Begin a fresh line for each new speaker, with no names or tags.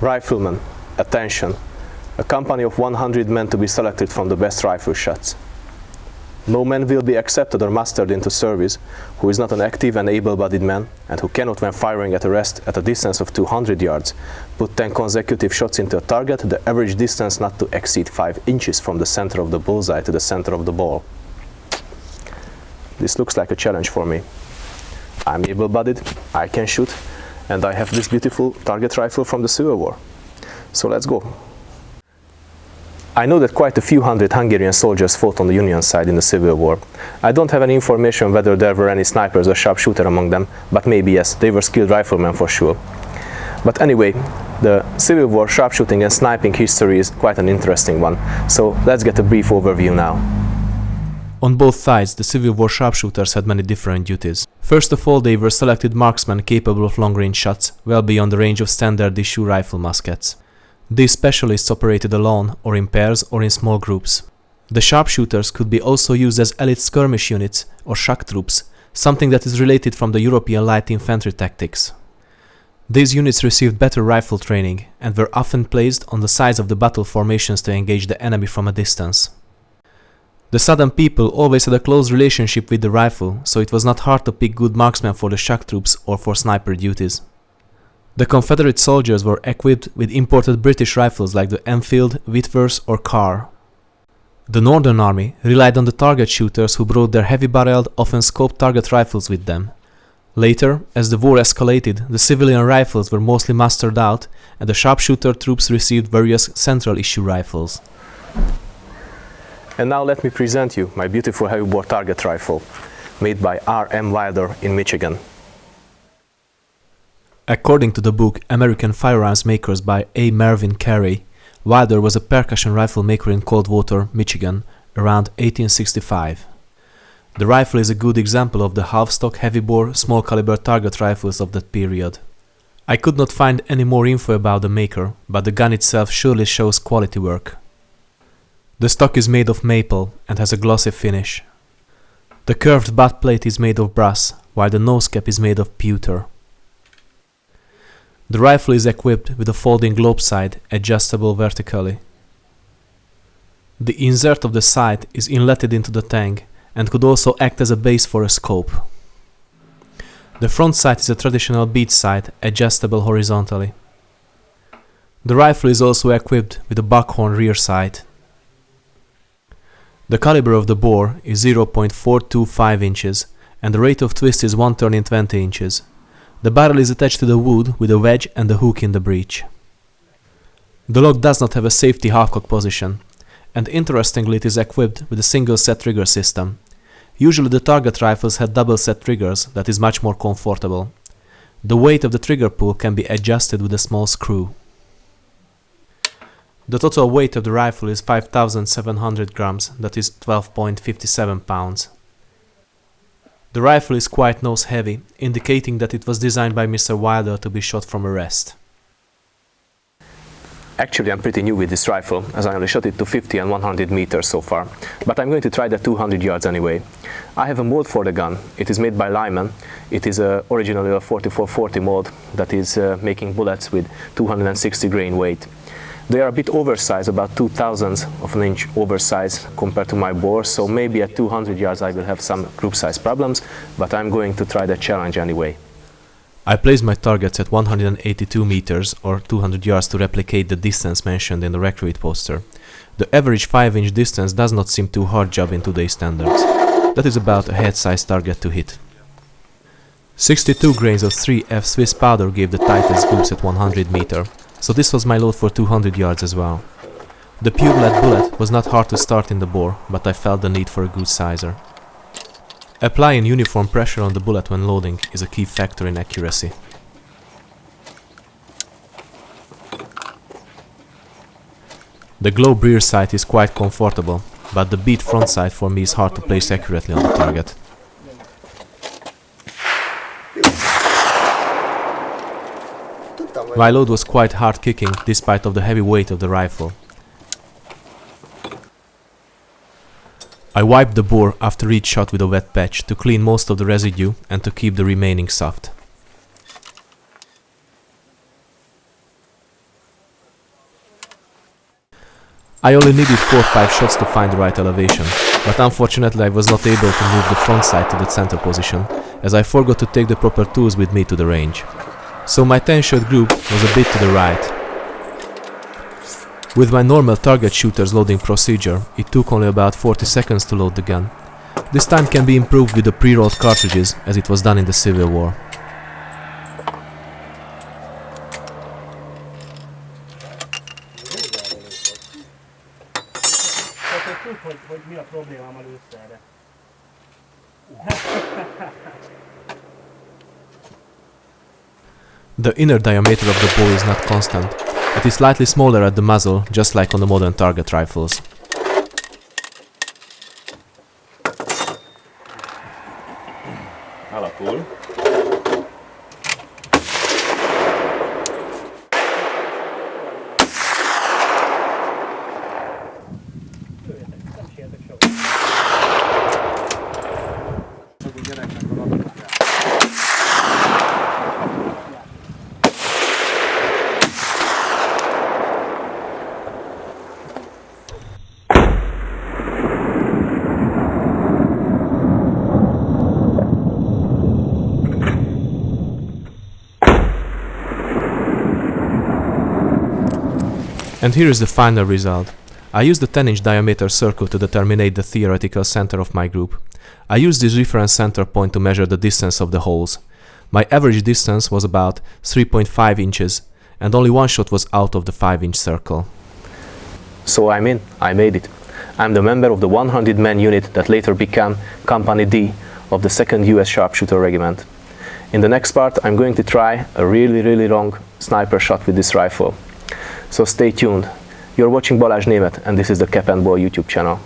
Riflemen, attention! A company of 100 men to be selected from the best rifle shots. No man will be accepted or mustered into service who is not an active and able-bodied man and who cannot, when firing at a rest at a distance of 200 yards, put 10 consecutive shots into a target, the average distance not to exceed 5 inches from the center of the bullseye to the center of the ball. This looks like a challenge for me. I'm able-bodied, I can shoot, and I have this beautiful target rifle from the Civil War. So let's go. I know that quite a few hundred Hungarian soldiers fought on the Union side in the Civil War. I don't have any information whether there were any snipers or sharpshooters among them, but maybe yes, they were skilled riflemen for sure. But anyway, the Civil War sharpshooting and sniping history is quite an interesting one, so let's get a brief overview now.
On both sides, the Civil War sharpshooters had many different duties. First of all, they were selected marksmen capable of long-range shots, well beyond the range of standard-issue rifle muskets. These specialists operated alone, or in pairs, or in small groups. The sharpshooters could be also used as elite skirmish units, or shock troops, something that is related from the European light infantry tactics. These units received better rifle training, and were often placed on the sides of the battle formations to engage the enemy from a distance. The southern people always had a close relationship with the rifle, so it was not hard to pick good marksmen for the shock troops or for sniper duties. The Confederate soldiers were equipped with imported British rifles like the Enfield, Whitworth or Carr. The Northern Army relied on the target shooters who brought their heavy-barreled, often scoped target rifles with them. Later, as the war escalated, the civilian rifles were mostly mustered out and the sharpshooter troops received various central-issue rifles.
And now let me present you my beautiful heavy-bore target rifle, made by R.M. Wilder in Michigan.
According to the book American Firearms Makers by A. Mervyn Carey, Wilder was a percussion rifle maker in Coldwater, Michigan, around 1865. The rifle is a good example of the half-stock, heavy-bore, small-caliber target rifles of that period. I could not find any more info about the maker, but the gun itself surely shows quality work. The stock is made of maple and has a glossy finish. The curved butt plate is made of brass, while the nose cap is made of pewter. The rifle is equipped with a folding globe sight, adjustable vertically. The insert of the sight is inletted into the tank and could also act as a base for a scope. The front sight is a traditional bead sight, adjustable horizontally. The rifle is also equipped with a buckhorn rear sight. The caliber of the bore is 0.425 inches and the rate of twist is 1 turn in 20 inches. The barrel is attached to the wood with a wedge and a hook in the breech. The lock does not have a safety half-cock position, and interestingly it is equipped with a single-set trigger system. Usually the target rifles had double-set triggers that is much more comfortable. The weight of the trigger pull can be adjusted with a small screw. The total weight of the rifle is 5,700 grams, that is 12.57 pounds. The rifle is quite nose-heavy, indicating that it was designed by Mr. Wilder to be shot from a rest.
Actually, I'm pretty new with this rifle, as I only shot it to 50 and 100 meters so far, but I'm going to try the 200 yards anyway. I have a mold for the gun. It is made by Lyman. It is originally a 4440 mold that is making bullets with 260 grain weight. They are a bit oversized, about 2/1000 of an inch oversized compared to my bore, so maybe at 200 yards I will have some group size problems, but I'm going to try the challenge anyway.
I placed my targets at 182 meters or 200 yards to replicate the distance mentioned in the recruit poster. The average 5-inch distance does not seem too hard job in today's standards. That is about a head-sized target to hit. 62 grains of 3F Swiss powder gave the tightest groups at 100 meter. So this was my load for 200 yards as well. The pure lead bullet was not hard to start in the bore, but I felt the need for a good sizer. Applying uniform pressure on the bullet when loading is a key factor in accuracy. The globe rear sight is quite comfortable, but the bead front sight for me is hard to place accurately on the target. My load was quite hard kicking despite of the heavy weight of the rifle. I wiped the bore after each shot with a wet patch to clean most of the residue and to keep the remaining soft. I only needed 4 or 5 shots to find the right elevation, but unfortunately I was not able to move the front sight to the center position, as I forgot to take the proper tools with me to the range. So my 10-shot group was a bit to the right. With my normal target shooter's loading procedure, it took only about 40 seconds to load the gun. This time can be improved with the pre-rolled cartridges, as it was done in the Civil War. The inner diameter of the bow is not constant. It is slightly smaller at the muzzle, just like on the modern target rifles.
Alapul.
And here is the final result. I used the 10-inch diameter circle to determine the theoretical center of my group. I used this reference center point to measure the distance of the holes. My average distance was about 3.5 inches, and only one shot was out of the 5-inch circle.
So I'm in, I made it. I'm the member of the 100-man unit that later became Company D of the 2nd US Sharpshooter Regiment. In the next part, I'm going to try a really long sniper shot with this rifle. So stay tuned. You're watching Balázs Német, and this is the Cap and Ball YouTube channel.